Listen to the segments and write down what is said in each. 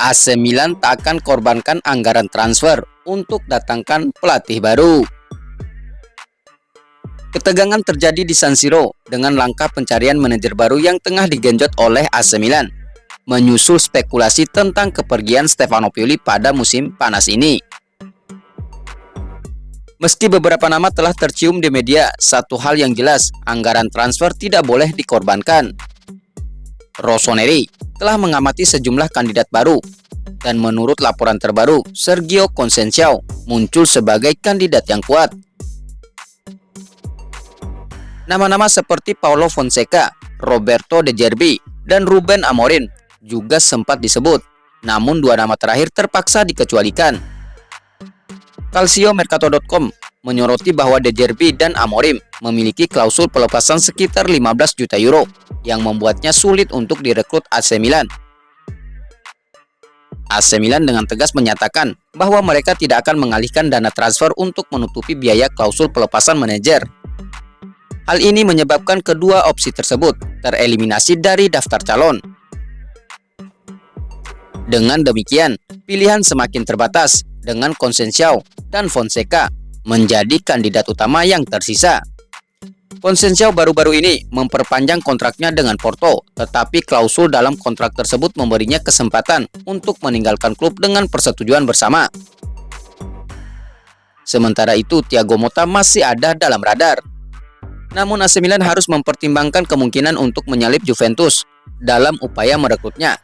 AC Milan tak akan korbankan anggaran transfer untuk datangkan pelatih baru. Ketegangan terjadi di San Siro dengan langkah pencarian manajer baru yang tengah digenjot oleh AC Milan, menyusul spekulasi tentang kepergian Stefano Pioli pada musim panas ini. Meski beberapa nama telah tercium di media, satu hal yang jelas, anggaran transfer tidak boleh dikorbankan. Rossoneri telah mengamati sejumlah kandidat baru, dan menurut laporan terbaru, Sergio Conceição muncul sebagai kandidat yang kuat. Nama-nama seperti Paulo Fonseca, Roberto De Zerbi, dan Ruben Amorim juga sempat disebut, namun dua nama terakhir terpaksa dikecualikan. Calciomercato.com menyoroti bahwa De Zerbi dan Amorim memiliki klausul pelepasan sekitar 15 juta euro yang membuatnya sulit untuk direkrut AC Milan. AC Milan dengan tegas menyatakan bahwa mereka tidak akan mengalihkan dana transfer untuk menutupi biaya klausul pelepasan manajer. Hal ini menyebabkan kedua opsi tersebut tereliminasi dari daftar calon. Dengan demikian, pilihan semakin terbatas dengan Conceição dan Fonseca menjadi kandidat utama yang tersisa. Conceição baru-baru ini memperpanjang kontraknya dengan Porto, tetapi klausul dalam kontrak tersebut memberinya kesempatan untuk meninggalkan klub dengan persetujuan bersama. Sementara itu, Thiago Motta masih ada dalam radar. Namun AC Milan harus mempertimbangkan kemungkinan untuk menyalip Juventus dalam upaya merekrutnya.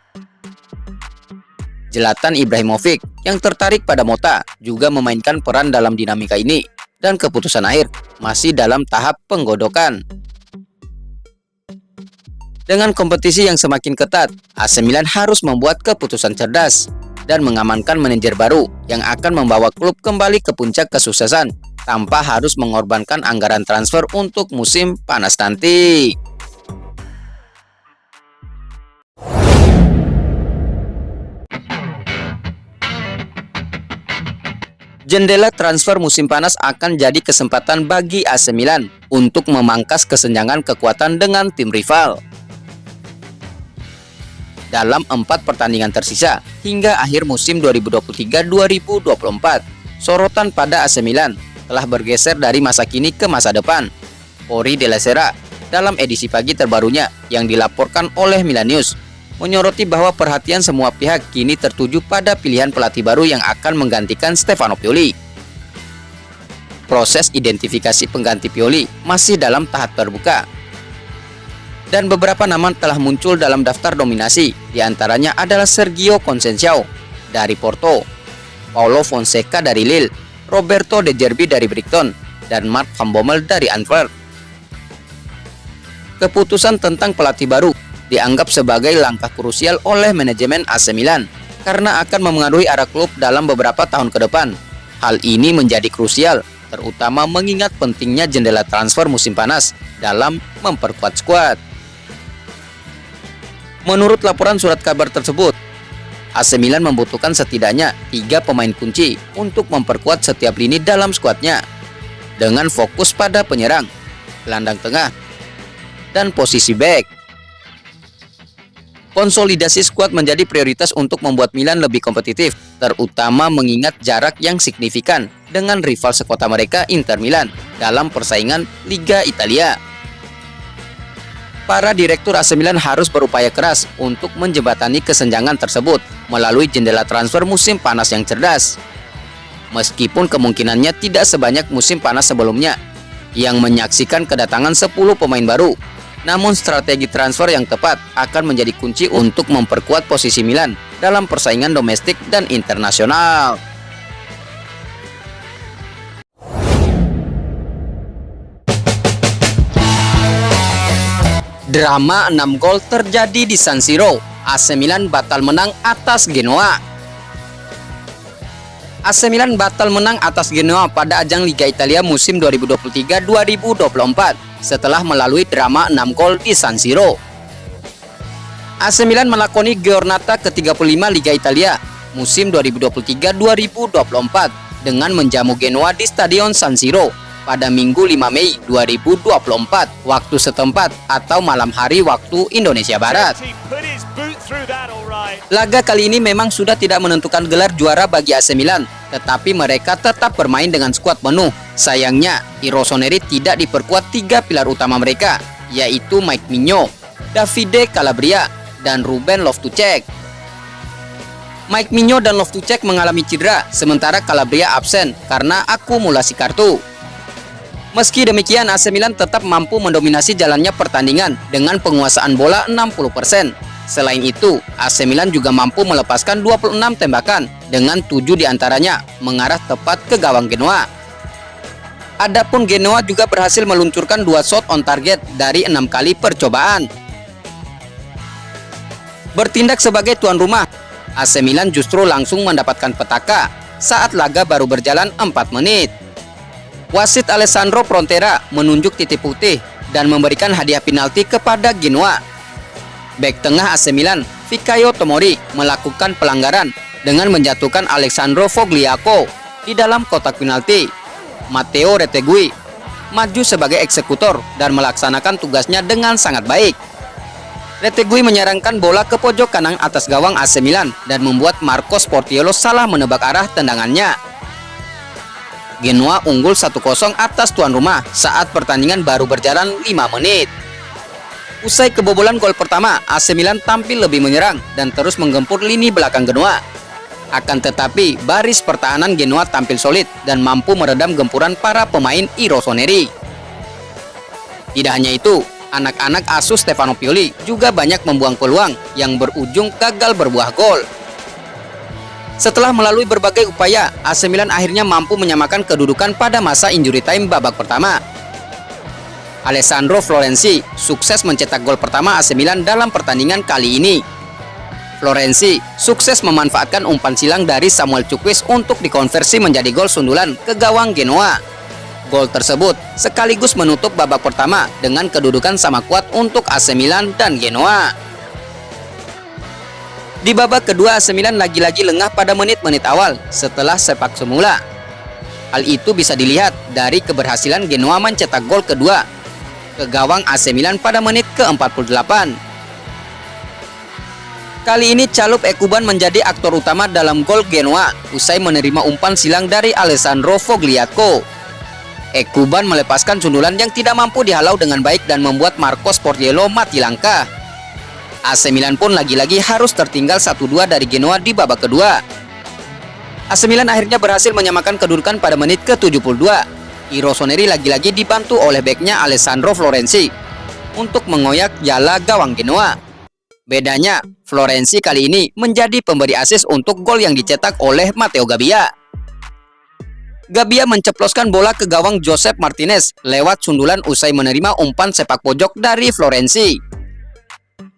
Zlatan Ibrahimovic yang tertarik pada Motta juga memainkan peran dalam dinamika ini, dan keputusan akhir masih dalam tahap penggodokan. Dengan kompetisi yang semakin ketat, AC Milan harus membuat keputusan cerdas dan mengamankan manajer baru yang akan membawa klub kembali ke puncak kesuksesan tanpa harus mengorbankan anggaran transfer untuk musim panas nanti. Jendela transfer musim panas akan jadi kesempatan bagi AC Milan untuk memangkas kesenjangan kekuatan dengan tim rival. Dalam 4 pertandingan tersisa hingga akhir musim 2023-2024, sorotan pada AC Milan telah bergeser dari masa kini ke masa depan. Corriere della Sera dalam edisi pagi terbarunya yang dilaporkan oleh Milan News menyoroti bahwa perhatian semua pihak kini tertuju pada pilihan pelatih baru yang akan menggantikan Stefano Pioli. Proses identifikasi pengganti Pioli masih dalam tahap terbuka, dan beberapa nama telah muncul dalam daftar nominasi. Di antaranya adalah Sergio Conceição dari Porto, Paulo Fonseca dari Lille, Roberto De Zerbi dari Brighton, dan Mark van Bommel dari Antwerp. Keputusan tentang pelatih baru dianggap sebagai langkah krusial oleh manajemen AC Milan karena akan memengaruhi arah klub dalam beberapa tahun ke depan. Hal ini menjadi krusial, terutama mengingat pentingnya jendela transfer musim panas dalam memperkuat skuad. Menurut laporan surat kabar tersebut, AC Milan membutuhkan setidaknya 3 pemain kunci untuk memperkuat setiap lini dalam skuadnya, dengan fokus pada penyerang, gelandang tengah, dan posisi bek. Konsolidasi skuad menjadi prioritas untuk membuat Milan lebih kompetitif, terutama mengingat jarak yang signifikan dengan rival sekota mereka Inter Milan dalam persaingan Liga Italia. Para direktur AC Milan harus berupaya keras untuk menjembatani kesenjangan tersebut melalui jendela transfer musim panas yang cerdas. Meskipun kemungkinannya tidak sebanyak musim panas sebelumnya yang menyaksikan kedatangan 10 pemain baru, namun strategi transfer yang tepat akan menjadi kunci untuk memperkuat posisi Milan dalam persaingan domestik dan internasional. Drama 6 gol terjadi di San Siro. AC Milan batal menang atas Genoa. AC Milan batal menang atas Genoa pada ajang Liga Italia musim 2023-2024 setelah melalui drama 6 gol di San Siro. AC Milan melakoni giornata ke-35 Liga Italia musim 2023-2024 dengan menjamu Genoa di Stadion San Siro pada Minggu 5 Mei 2024 waktu setempat atau malam hari waktu Indonesia Barat. Laga kali ini memang sudah tidak menentukan gelar juara bagi AC Milan, tetapi mereka tetap bermain dengan skuad penuh. Sayangnya, i Rossoneri tidak diperkuat 3 pilar utama mereka, yaitu Mike Mignon, Davide Calabria, dan Ruben Loftus-Cheek. Mike Mignon dan Loftus-Cheek mengalami cedera, sementara Calabria absen karena akumulasi kartu. Meski demikian, AC Milan tetap mampu mendominasi jalannya pertandingan dengan penguasaan bola 60%. Selain itu, AC Milan juga mampu melepaskan 26 tembakan dengan 7 diantaranya mengarah tepat ke gawang Genoa. Adapun Genoa juga berhasil meluncurkan 2 shot on target dari 6 kali percobaan. Bertindak sebagai tuan rumah, AC Milan justru langsung mendapatkan petaka saat laga baru berjalan 4 menit. Wasit Alessandro Frontera menunjuk titik putih dan memberikan hadiah penalti kepada Genoa. Bek tengah AC Milan, Fikayo Tomori, melakukan pelanggaran dengan menjatuhkan Alessandro Fogliaco di dalam kotak penalti. Matteo Retegui maju sebagai eksekutor dan melaksanakan tugasnya dengan sangat baik. Retegui menyerangkan bola ke pojok kanan atas gawang AC Milan dan membuat Marco Sportiello salah menebak arah tendangannya. Genoa unggul 1-0 atas tuan rumah saat pertandingan baru berjalan 5 menit. Usai kebobolan gol pertama, AC Milan tampil lebih menyerang dan terus menggempur lini belakang Genoa. Akan tetapi, baris pertahanan Genoa tampil solid dan mampu meredam gempuran para pemain i Rossoneri. Tidak hanya itu, anak-anak asuh Stefano Pioli juga banyak membuang peluang yang berujung gagal berbuah gol. Setelah melalui berbagai upaya, AC Milan akhirnya mampu menyamakan kedudukan pada masa injury time babak pertama. Alessandro Florenzi sukses mencetak gol pertama AC Milan dalam pertandingan kali ini. Florenzi sukses memanfaatkan umpan silang dari Samuel Chukwueze untuk dikonversi menjadi gol sundulan ke gawang Genoa. Gol tersebut sekaligus menutup babak pertama dengan kedudukan sama kuat untuk AC Milan dan Genoa. Di babak kedua, AC Milan lagi-lagi lengah pada menit-menit awal setelah sepak semula. Hal itu bisa dilihat dari keberhasilan Genoa mencetak gol kedua ke gawang AC Milan pada menit ke-48. Kali ini Calub Ekuban menjadi aktor utama dalam gol Genoa usai menerima umpan silang dari Alessandro Fogliaco. Ekuban melepaskan sundulan yang tidak mampu dihalau dengan baik dan membuat Marco Sportiello mati langkah. AC Milan pun lagi-lagi harus tertinggal 1-2 dari Genoa di babak kedua. AC Milan akhirnya berhasil menyamakan kedudukan pada menit ke-72. i Rossoneri lagi-lagi dibantu oleh beknya Alessandro Florenzi untuk mengoyak jala gawang Genoa. Bedanya, Florenzi kali ini menjadi pemberi assist untuk gol yang dicetak oleh Matteo Gabbia. Gabbia menceploskan bola ke gawang Josep Martinez lewat sundulan usai menerima umpan sepak pojok dari Florenzi.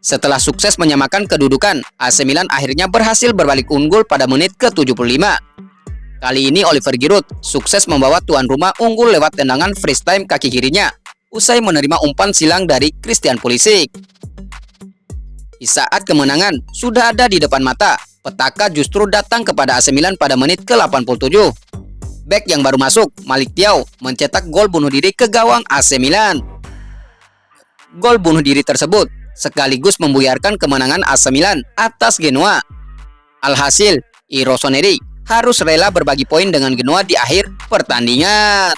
Setelah sukses menyamakan kedudukan, AC Milan akhirnya berhasil berbalik unggul pada menit ke-75. Kali ini Oliver Giroud sukses membawa tuan rumah unggul lewat tendangan freeze time kaki kirinya usai menerima umpan silang dari Christian Pulisic. Di saat kemenangan sudah ada di depan mata, petaka justru datang kepada AC Milan pada menit ke-87. Bek yang baru masuk, Malick Thiaw, mencetak gol bunuh diri ke gawang AC Milan. Gol bunuh diri tersebut sekaligus membuyarkan kemenangan AC Milan atas Genoa. Alhasil, i Rossoneri harus rela berbagi poin dengan Genoa di akhir pertandingan.